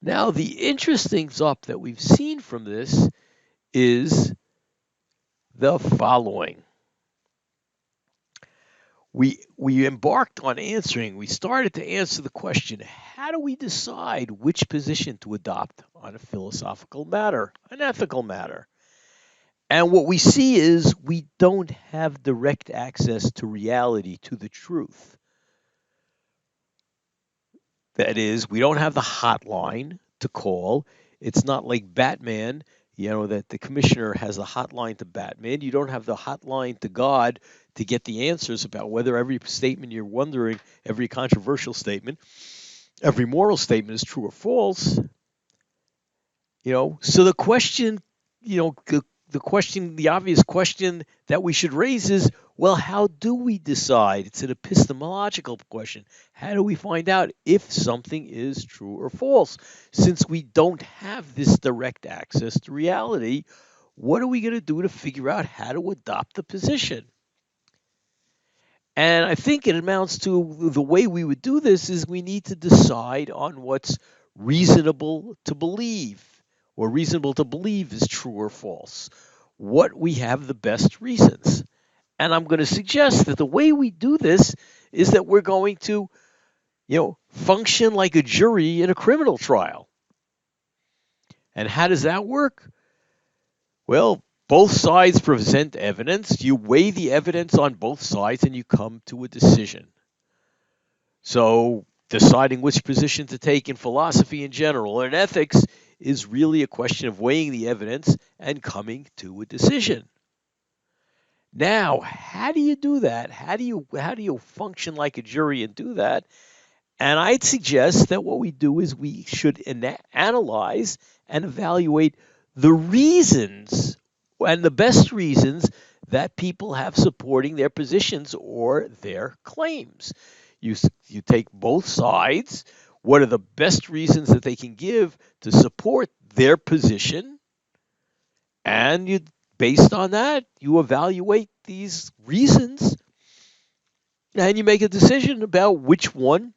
Now, the interesting stuff that we've seen from this is the following. We embarked on answering, we started to answer the question, how do we decide which position to adopt on a philosophical matter, an ethical matter? And what we see is we don't have direct access to reality, to the truth. That is, we don't have the hotline to call. It's not like Batman, that the commissioner has a hotline to Batman. You don't have the hotline to God to get the answers about whether every statement you're wondering, every controversial statement, every moral statement is true or false. So the question, the obvious question that we should raise is, well, how do we decide? It's an epistemological question. How do we find out if something is true or false? Since we don't have this direct access to reality, what are we going to do to figure out how to adopt the position? And I think it amounts to the way we would do this is we need to decide on what's reasonable to believe, or reasonable to believe is true or false. What we have the best reasons. And I'm going to suggest that the way we do this is that we're going to, function like a jury in a criminal trial. And how does that work? Well, both sides present evidence. You weigh the evidence on both sides and you come to a decision. So, deciding which position to take in philosophy in general or in ethics is really a question of weighing the evidence and coming to a decision. Now, how do you do that? How do you function like a jury and do that? And I'd suggest that what we do is we should analyze and evaluate the reasons and the best reasons that people have supporting their positions or their claims. You take both sides. What are the best reasons that they can give to support their position? And based on that, you evaluate these reasons and you make a decision about which one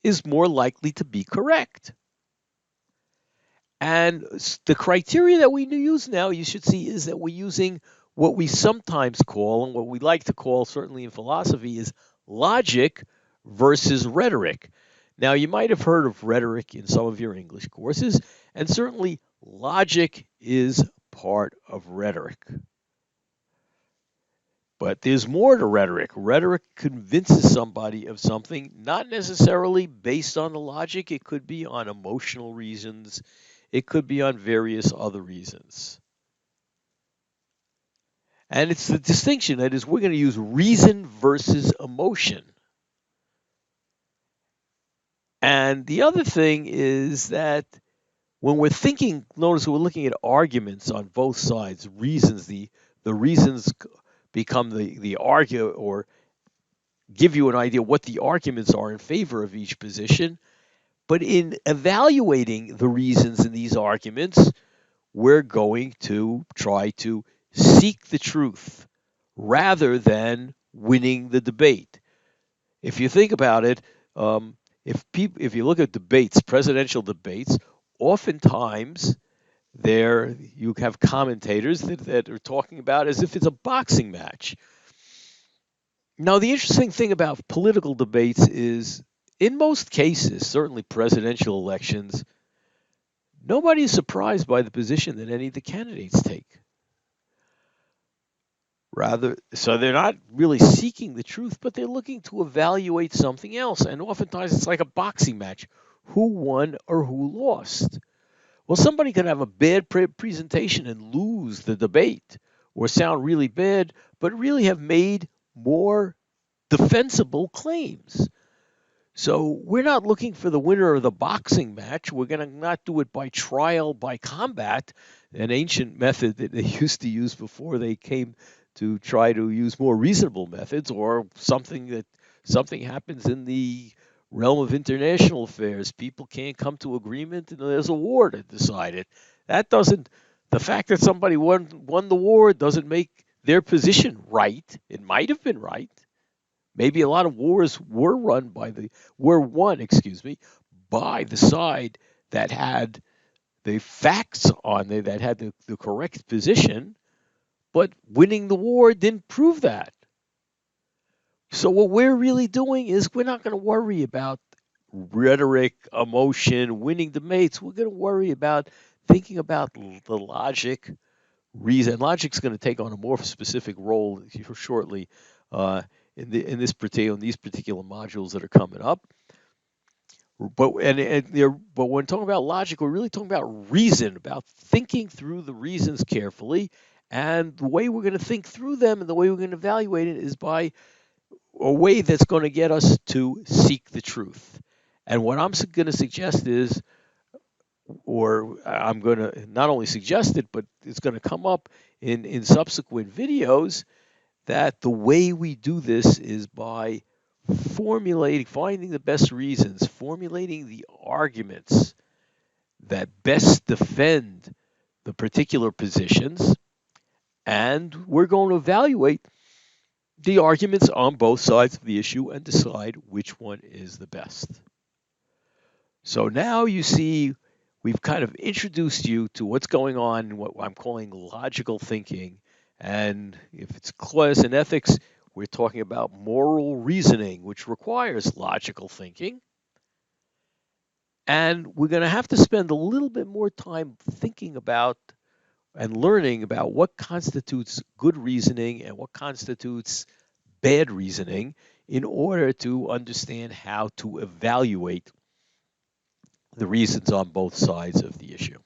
is more likely to be correct. And the criteria that we use now, you should see, is that we're using what we sometimes call, and what we like to call, certainly in philosophy, is logic versus rhetoric. Now, you might have heard of rhetoric in some of your English courses, and certainly logic is part of rhetoric. But there's more to rhetoric. Rhetoric convinces somebody of something, not necessarily based on the logic. It could be on emotional reasons. It could be on various other reasons. And it's the distinction, that is, we're going to use reason versus emotion. And the other thing is that when we're thinking, notice we're looking at arguments on both sides, reasons, the reasons become the argue, or give you an idea what the arguments are in favor of each position. But in evaluating the reasons in these arguments, we're going to try to seek the truth rather than winning the debate. If you think about it, if you look at debates, presidential debates, oftentimes you have commentators that are talking about as if it's a boxing match. Now, the interesting thing about political debates is, in most cases, certainly presidential elections, nobody is surprised by the position that any of the candidates take. So they're not really seeking the truth, but they're looking to evaluate something else. And oftentimes it's like a boxing match. Who won or who lost? Well, somebody could have a bad presentation and lose the debate, or sound really bad, but really have made more defensible claims. So we're not looking for the winner of the boxing match. We're going to not do it by trial by combat, an ancient method that they used to use before they came to try to use more reasonable methods, or something happens in the realm of international affairs. People can't come to agreement, and there's a war to decide it. The fact that somebody won the war doesn't make their position right. It might have been right. Maybe a lot of wars were won, by the side that had the facts on there, that had the correct position, but winning the war didn't prove that. So what we're really doing is we're not going to worry about rhetoric, emotion, winning debates. We're going to worry about thinking about the logic, reason. Logic's going to take on a more specific role shortly uh, in these particular modules that are coming up. But when talking about logic, we're really talking about reason, about thinking through the reasons carefully. And the way we're going to think through them and the way we're going to evaluate it is by a way that's going to get us to seek the truth. And what I'm going to suggest is, or I'm going to not only suggest it, but it's going to come up in subsequent videos, that the way we do this is by finding the best reasons, formulating the arguments that best defend the particular positions, and we're going to evaluate the arguments on both sides of the issue and decide which one is the best. So now you see we've kind of introduced you to what's going on in what I'm calling logical thinking. And if it's class and ethics, we're talking about moral reasoning, which requires logical thinking. And we're going to have to spend a little bit more time thinking about and learning about what constitutes good reasoning and what constitutes bad reasoning in order to understand how to evaluate the reasons on both sides of the issue.